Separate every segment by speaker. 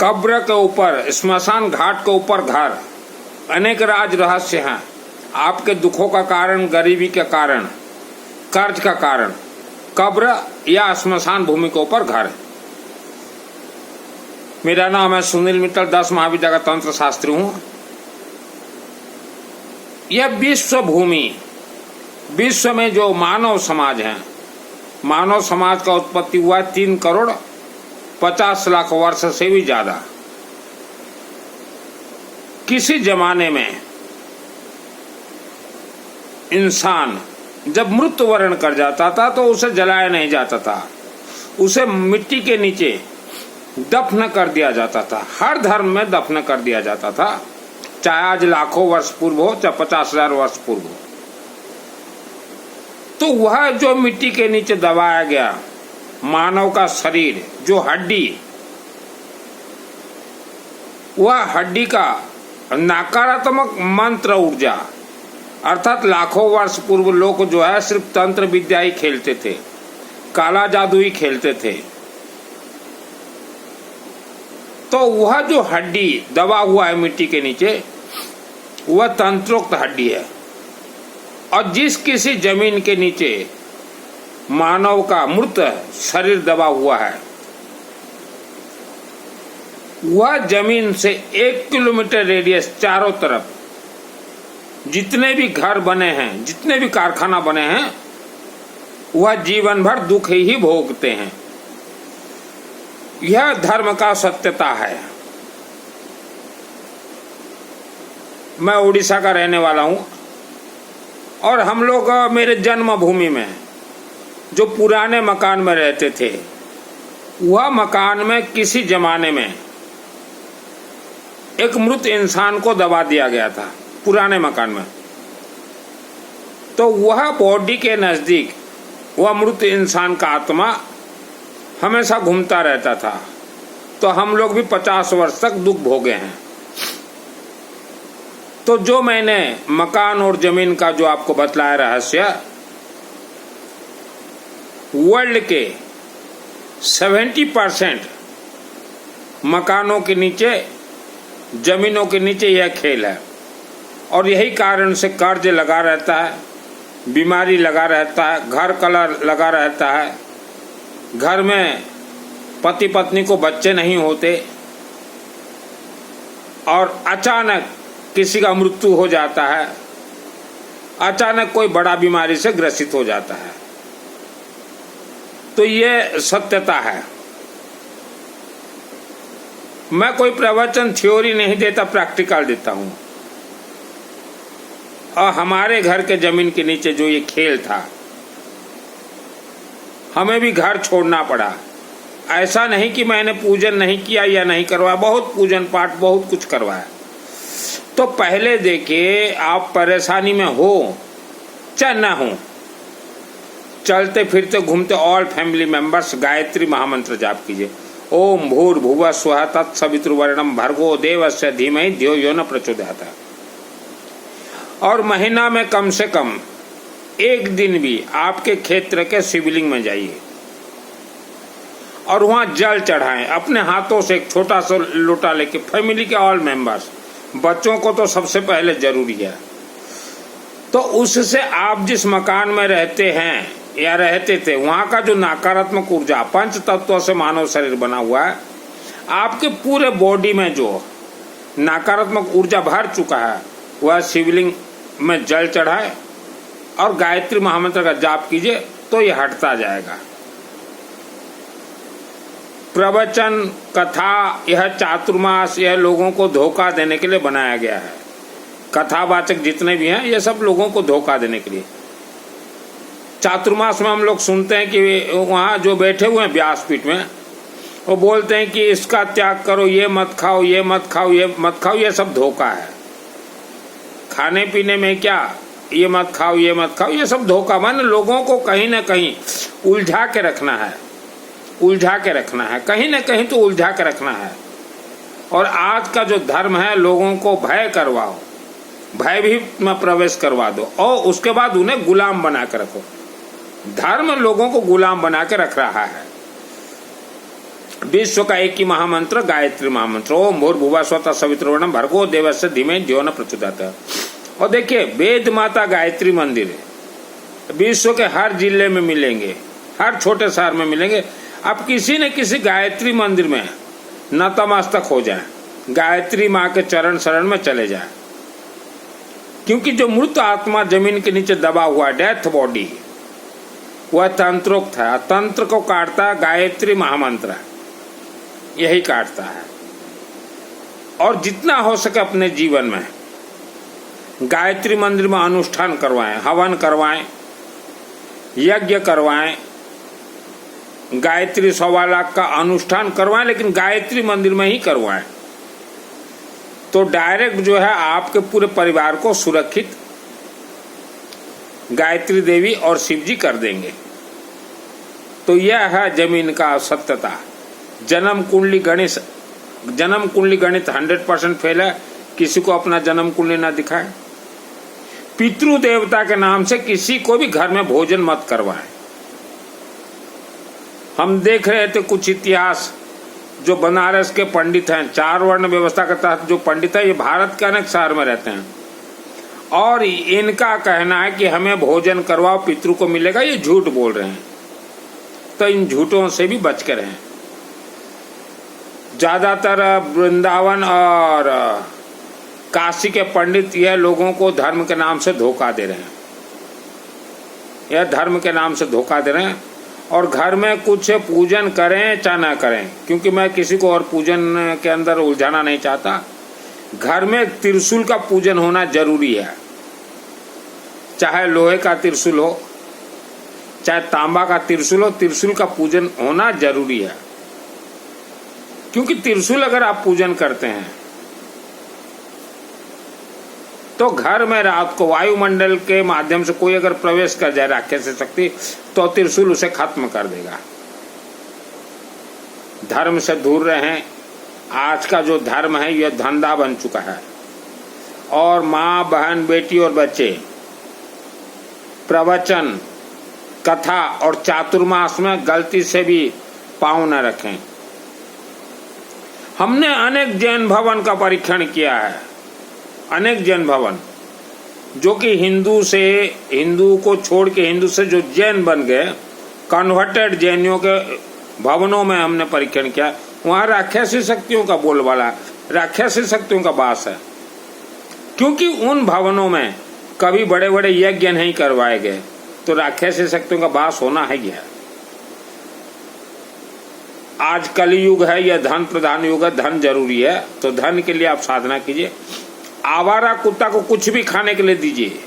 Speaker 1: कब्र के ऊपर, स्मशान घाट के ऊपर घर, अनेक राज रहस्य हैं। आपके दुखों का कारण, गरीबी के कारण, कर्ज का कारण कब्र या स्मशान भूमि के ऊपर घर। मेरा नाम है सुनील मित्तल, 10 महाविद्या का तंत्र शास्त्री हूं। यह विश्व भूमि, विश्व में जो मानव समाज है, मानव समाज का उत्पत्ति हुआ 3 करोड़ 50 लाख वर्ष से भी ज्यादा। किसी जमाने में इंसान जब मृत्यु वरण कर जाता था तो उसे जलाया नहीं जाता था, उसे मिट्टी के नीचे दफन कर दिया जाता था। हर धर्म में दफन कर दिया जाता था, चाहे आज लाखों वर्ष पूर्व हो चाहे 50,000 वर्ष पूर्व हो। तो वह जो मिट्टी के नीचे दबाया गया मानव का शरीर, जो हड्डी, वह हड्डी का नकारात्मक मंत्र ऊर्जा, अर्थात लाखों वर्ष पूर्व लोग जो है सिर्फ तंत्र विद्या ही खेलते थे, काला जादू ही खेलते थे। तो वह जो हड्डी दबा हुआ है मिट्टी के नीचे, वह तंत्रोक्त हड्डी है। और जिस किसी जमीन के नीचे मानव का मृत शरीर दबा हुआ है, वह जमीन से 1 किलोमीटर रेडियस चारों तरफ जितने भी घर बने हैं, जितने भी कारखाना बने हैं, वह जीवन भर दुख ही भोगते हैं। यह धर्म का सत्यता है। मैं उड़ीसा का रहने वाला हूं और हम लोग मेरे जन्मभूमि में जो पुराने मकान में रहते थे, वह मकान में किसी जमाने में एक मृत इंसान को दबा दिया गया था, पुराने मकान में। तो वह बॉडी के नजदीक वह मृत इंसान का आत्मा हमेशा घूमता रहता था। तो हम लोग भी 50 वर्ष तक दुख भोगे हैं। तो जो मैंने मकान और जमीन का जो आपको बतलाया रहस्य, वर्ल्ड के 70% मकानों के नीचे, जमीनों के नीचे यह खेल है। और यही कारण से कर्ज लगा रहता है, बीमारी लगा रहता है, घर कलर लगा रहता है, घर में पति पत्नी को बच्चे नहीं होते, और अचानक किसी का मृत्यु हो जाता है, अचानक कोई बड़ा बीमारी से ग्रसित हो जाता है। तो ये सत्यता है। मैं कोई प्रवचन थ्योरी नहीं देता, प्रैक्टिकल देता हूं। और हमारे घर के जमीन के नीचे जो ये खेल था, हमें भी घर छोड़ना पड़ा। ऐसा नहीं कि मैंने पूजन नहीं किया या नहीं करवाया, बहुत पूजन पाठ, बहुत कुछ करवाया। तो पहले देखिए, आप परेशानी में हो चाहे ना हो, चलते फिरते घूमते ऑल फैमिली मेंबर्स गायत्री महामंत्र जाप कीजिए। ओम भूर्भुवः स्वः तत्सवितुर्वरेण्यं भर्गो देवस्य धीमहि धियो यो न प्रचोदयात्। और महीना में कम से कम 1 दिन भी आपके क्षेत्र के शिवलिंग में जाइए और वहां जल चढ़ाएं अपने हाथों से। एक छोटा सा लोटा लेके, फैमिली के ऑल मेंबर्स, बच्चों को तो सबसे पहले जरूरी है। तो उससे आप जिस मकान में रहते हैं या रहते थे, वहां का जो नकारात्मक ऊर्जा, 5 तत्वों से मानव शरीर बना हुआ है, आपके पूरे बॉडी में जो नकारात्मक ऊर्जा भर चुका है, वह शिवलिंग में जल चढ़ाए और गायत्री महामंत्र का जाप कीजिए, तो यह हटता जाएगा। प्रवचन, कथा, यह चातुर्मास, यह लोगों को धोखा देने के लिए बनाया गया है। कथावाचक जितने भी हैं, ये सब लोगों को धोखा देने के लिए। चातुर्मास में हम लोग सुनते हैं कि वहां जो बैठे हुए हैं व्यासपीठ में, वो बोलते हैं कि इसका त्याग करो, ये मत खाओ, ये मत खाओ, ये मत खाओ। ये सब धोखा है। खाने पीने में क्या, ये मत खाओ, ये मत खाओ, ये सब धोखा। माने लोगों को कहीं ना कहीं उलझा के रखना है, उलझा के रखना है, कहीं ना कहीं तो उलझा के रखना है। और आज का जो धर्म है, लोगों को भय करवाओ, भय भी में प्रवेश करवा दो और उसके बाद उन्हें गुलाम बना के रखो। धर्म लोगों को गुलाम बना के रख रहा है। विश्व का एक ही महामंत्र गायत्री महामंत्र, ओम भूर्भुवः स्वतः सवितुर्वरेण्यं भर्गो देवस्य धीमहि धियो न प्रचोदयात्। और देखिए वेद माता गायत्री मंदिर विश्व के हर जिले में मिलेंगे, हर छोटे शहर में मिलेंगे। आप किसी न किसी गायत्री मंदिर में नतमस्तक हो जाए, गायत्री माँ के चरण शरण में चले जाए, क्योंकि जो मृत आत्मा जमीन के नीचे दबा हुआ डेथ बॉडी वह तंत्रोक्त है। तंत्र को काटता गायत्री महामंत्र, यही काटता है। और जितना हो सके अपने जीवन में गायत्री मंदिर में अनुष्ठान करवाएं, हवन करवाएं, यज्ञ करवाएं, गायत्री 1.25 लाख का अनुष्ठान करवाएं, लेकिन गायत्री मंदिर में ही करवाएं। तो डायरेक्ट जो है आपके पूरे परिवार को सुरक्षित गायत्री देवी और शिव जी कर देंगे। तो यह है जमीन का सत्यता। जन्म कुंडली गणित 100% फेल है। किसी को अपना जन्म कुंडली ना दिखाए। पितृ देवता के नाम से किसी को भी घर में भोजन मत करवाएं। हम देख रहे थे कुछ इतिहास, जो बनारस के पंडित हैं, 4 वर्ण व्यवस्था के तहत जो पंडित है, ये भारत के अनेक शहर में रहते हैं, और इनका कहना है कि हमें भोजन करवाओ, पितृ को मिलेगा। ये झूठ बोल रहे हैं। तो इन झूठों से भी बच कर रहें। ज्यादातर वृंदावन और काशी के पंडित यह लोगों को धर्म के नाम से धोखा दे रहे हैं। यह धर्म के नाम से धोखा दे रहे हैं। और घर में कुछ पूजन करें चाहे ना करें, क्योंकि मैं किसी को और पूजन के अंदर उलझाना नहीं चाहता। घर में त्रिशूल का पूजन होना जरूरी है। चाहे लोहे का त्रिशूल हो, चाहे तांबा का त्रिशूल हो, त्रिशूल का पूजन होना जरूरी है। क्योंकि त्रिशूल अगर आप पूजन करते हैं तो घर में रात को वायुमंडल के माध्यम से कोई अगर प्रवेश कर जाए राक्षस शक्ति, तो त्रिशूल उसे खत्म कर देगा। धर्म से दूर रहें। आज का जो धर्म है यह धंधा बन चुका है। और माँ, बहन, बेटी और बच्चे प्रवचन, कथा और चातुर्मास में गलती से भी पांव न रखें। हमने अनेक जैन भवन का परीक्षण किया है। अनेक जैन भवन जो कि हिंदू को छोड़ के हिंदू से जो जैन बन गए, कन्वर्टेड जैनियों के भवनों में हमने परीक्षण किया। वहां राक्षसी शक्तियों का बोलबाला, राक्षसी शक्तियों का वास है। क्योंकि उन भवनों में कभी बड़े बड़े यज्ञ नहीं करवाए गए, तो राक्षसी शक्तियों का वास होना है। यह आज कलयुग है, यह धन प्रधान युग है, धन जरूरी है। तो धन के लिए आप साधना कीजिए। आवारा कुत्ता को कुछ भी खाने के लिए दीजिए।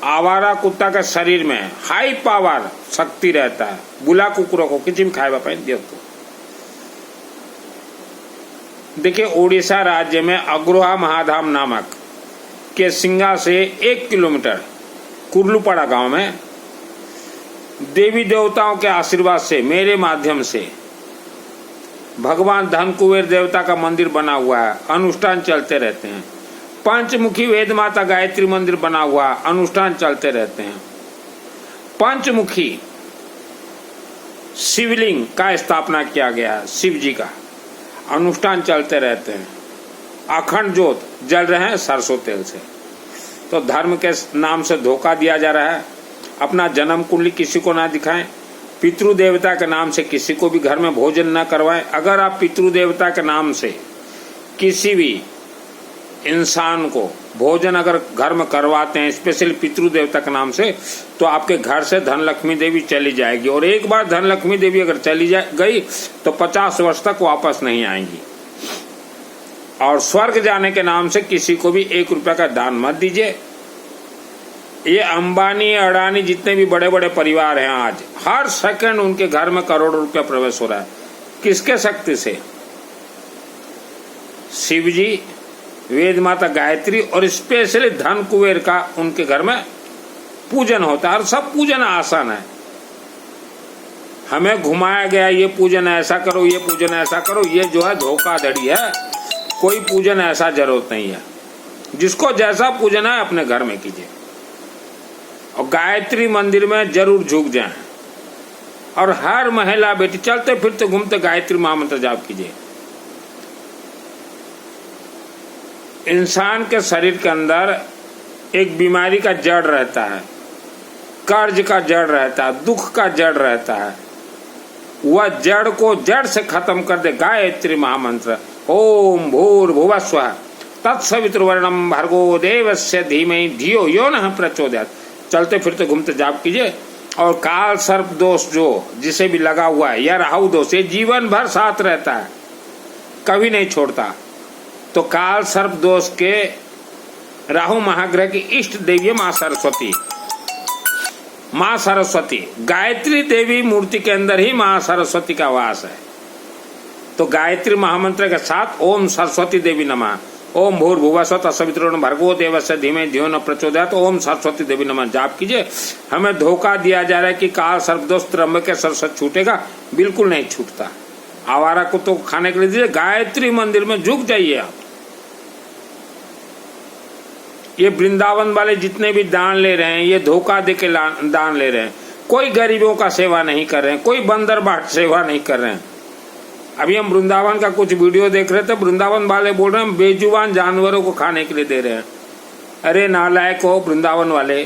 Speaker 1: आवारा कुत्ता के शरीर में हाई पावर शक्ति रहता है। बुला कुकुरों को किसी भी खाएगा पाए दियो। तो देखिए, उड़ीसा राज्य में अग्रोहा महाधाम नामक के सिंगा से 1 किलोमीटर कुर्लुपाड़ा गांव में देवी देवताओं के आशीर्वाद से, मेरे माध्यम से भगवान धन कुबेर देवता का मंदिर बना हुआ है। अनुष्ठान चलते रहते हैं। पंचमुखी वेद माता गायत्री मंदिर बना हुआ, अनुष्ठान चलते रहते हैं। पंचमुखी शिवलिंग का स्थापना किया गया है, शिव जी का, अनुष्ठान चलते रहते हैं। अखंड ज्योत जल रहे हैं सरसों तेल से। तो धर्म के नाम से धोखा दिया जा रहा है। अपना जन्म कुंडली किसी को ना दिखाएं। पितृ देवता के नाम से किसी को भी घर में भोजन ना करवाएं। अगर आप पितृ देवता के नाम से किसी भी इंसान को भोजन अगर घर में करवाते हैं, स्पेशली पितृ देवता के नाम से, तो आपके घर से धन लक्ष्मी देवी चली जाएगी। और एक बार धन लक्ष्मी देवी अगर चली गई तो 50 वर्ष तक वापस नहीं आएंगी। और स्वर्ग जाने के नाम से किसी को भी 1 रुपया का दान मत दीजिए। ये अंबानी, अडानी जितने भी बड़े बड़े परिवार हैं, आज हर सेकंड उनके घर में करोड़ों रुपया प्रवेश हो रहा है। किसके शक्ति से? शिव जी, वेद माता गायत्री और स्पेशली धन कुबेर का उनके घर में पूजन होता है। और सब पूजन आसान है। हमें घुमाया गया ये पूजन ऐसा करो, ये पूजन ऐसा करो, ये जो है धोखाधड़ी है। कोई पूजन ऐसा जरूरत नहीं है। जिसको जैसा पूजन है अपने घर में कीजिए। और गायत्री मंदिर में जरूर झुक जाएं। और हर महिला बेटी चलते फिरते घूमते गायत्री महामंत्र जाप कीजिए। इंसान के शरीर के अंदर एक बीमारी का जड़ रहता है, कर्ज का जड़ रहता है, दुख का जड़ रहता है। वह जड़ को जड़ से खत्म कर दे गायत्री महामंत्र। ओम भूर्भुवः स्वः तत्सवितुर्वरेण्यं भर्गो देवस्य धीमहि धियो यो नः प्रचोदयात्। चलते फिरते घूमते जाप कीजिए। और काल सर्प दोष जो जिसे भी लगा हुआ है या राहु दोष, ये जीवन भर साथ रहता है, कभी नहीं छोड़ता। तो काल सर्प दोष के राहु महाग्रह की इष्ट देवी माँ सरस्वती। माँ सरस्वती गायत्री देवी मूर्ति के अंदर ही माँ सरस्वती का वास है। तो गायत्री महामंत्र के साथ ओम सरस्वती देवी नमः, ओम भूर्भुवः स्वः तत्सवितुर्वरेण्यं भर्गो देवस्य धीमहि धियो न प्रचोदयात्, ओम सरस्वती देवी नमः जाप कीजिए। हमें धोखा दिया जा रहा है कि काल सर्पदोष त्र्यंबकेश्वर से छूटेगा, बिल्कुल नहीं छूटता। आवारा को तो खाने के लिए दीजिए, गायत्री मंदिर में झुक जाइए आप। ये वृंदावन वाले जितने भी दान ले रहे हैं, ये धोखा दे के दान ले रहे हैं। कोई गरीबों का सेवा नहीं कर रहे हैं, कोई बंदर बाट सेवा नहीं कर रहे हैं। अभी हम वृंदावन का कुछ वीडियो देख रहे थे, वृंदावन वाले बोल रहे हैं बेजुबान जानवरों को खाने के लिए दे रहे हैं। अरे नालायक हो वृंदावन वाले,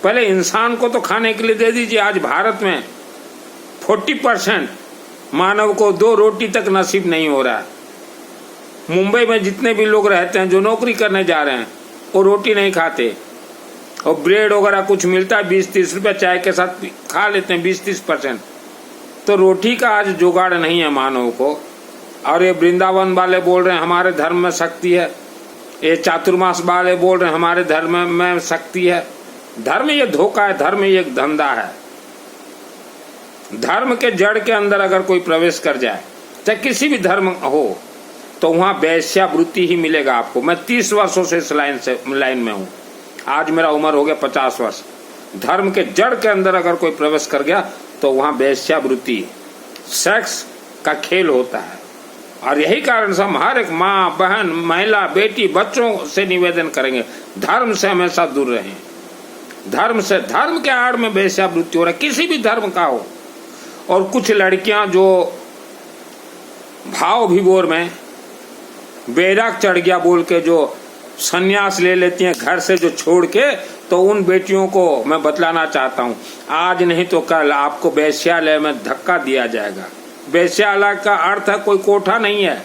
Speaker 1: पहले इंसान को तो खाने के लिए दे दीजिए। आज भारत में 40% मानव को 2 रोटी तक नसीब नहीं हो रहा है। मुंबई में जितने भी लोग रहते हैं जो नौकरी करने जा रहे हैं, वो रोटी नहीं खाते, और ब्रेड वगैरह कुछ मिलता है 20-30 रुपये, चाय के साथ खा लेते हैं 20-30%। तो रोटी का आज जुगाड़ नहीं है मानव को। और ये वृंदावन वाले बोल रहे हैं हमारे धर्म में शक्ति है, ये चातुर्मास वाले बोल रहे हैं हमारे धर्म में शक्ति है। धर्म ये धोखा है, धर्म ये एक धंधा है। धर्म के जड़ के अंदर अगर कोई प्रवेश कर जाए, चाहे किसी भी धर्म हो, तो वहां वैश्यावृत्ति ही मिलेगा आपको। मैं 30 वर्षों से इस लाइन में हूं, आज मेरा उम्र हो गया 50 वर्ष। धर्म के जड़ के अंदर अगर कोई प्रवेश कर गया तो वहां वैश्यावृत्ति, सेक्स का खेल होता है। और यही कारण से हम हर एक माँ, बहन, महिला, बेटी, बच्चों से निवेदन करेंगे, धर्म से हमेशा दूर रहें। धर्म से, धर्म के आड़ में वैश्यावृत्ति हो रहा है, किसी भी धर्म का हो। और कुछ लड़कियां जो भाव विभोर में बैराग चढ़ गया बोल के जो संन्यास ले लेती हैं घर से जो छोड़ के, तो उन बेटियों को मैं बतलाना चाहता हूं, आज नहीं तो कल आपको वैश्यालय में धक्का दिया जाएगा। वैश्यालय का अर्थ है कोई कोठा नहीं है।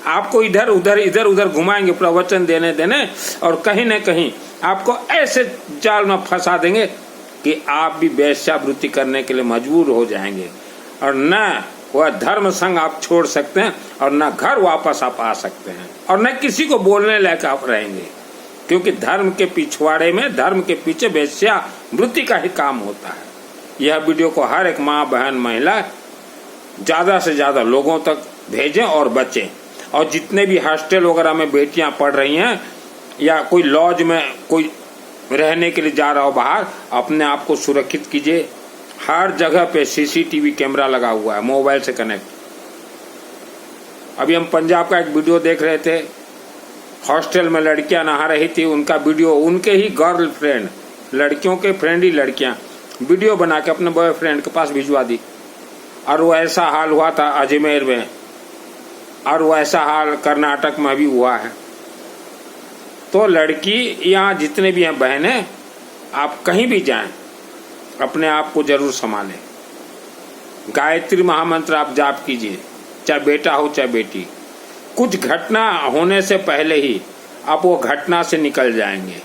Speaker 1: आपको इधर उधर घुमाएंगे प्रवचन देने, और कहीं न कहीं आपको ऐसे जाल में फंसा देंगे कि आप भी वैश्यावृत्ति करने के लिए मजबूर हो जाएंगे। और न वह धर्म संग आप छोड़ सकते हैं, और न घर वापस आप आ सकते हैं, और न किसी को बोलने लायक आप रहेंगे। क्योंकि धर्म के पिछवाड़े में, धर्म के पीछे वैश्यावृत्ति का ही काम होता है। यह वीडियो को हर एक माँ, बहन, महिला ज्यादा से ज्यादा लोगों तक भेजें और बचें। और जितने भी हॉस्टल वगैरह में बेटियां पढ़ रही हैं, या कोई लॉज में कोई रहने के लिए जा रहा हो बाहर, अपने आप को सुरक्षित कीजिए। हर जगह पे CCTV कैमरा लगा हुआ है, मोबाइल से कनेक्ट। अभी हम पंजाब का एक वीडियो देख रहे थे, हॉस्टल में लड़कियां नहा रही थी, उनका वीडियो उनके ही गर्लफ्रेंड, लड़कियों के फ्रेंडली लड़कियां वीडियो बना के अपने बॉयफ्रेंड के पास भिजवा दी। और वो ऐसा हाल हुआ था अजमेर में, और वो ऐसा हाल कर्नाटक में भी हुआ है। तो लड़की, यहाँ जितने भी हैं बहनें, आप कहीं भी जाएं, अपने आप को जरूर संभालें। गायत्री महामंत्र आप जाप कीजिए, चाहे बेटा हो चाहे बेटी। कुछ घटना होने से पहले ही आप वो घटना से निकल जाएंगे।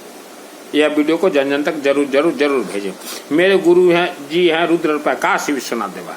Speaker 1: यह वीडियो को जन जन तक जरूर भेजें। मेरे गुरु हैं जी हैं रुद्र प्रकाश विश्वनाथ देवा।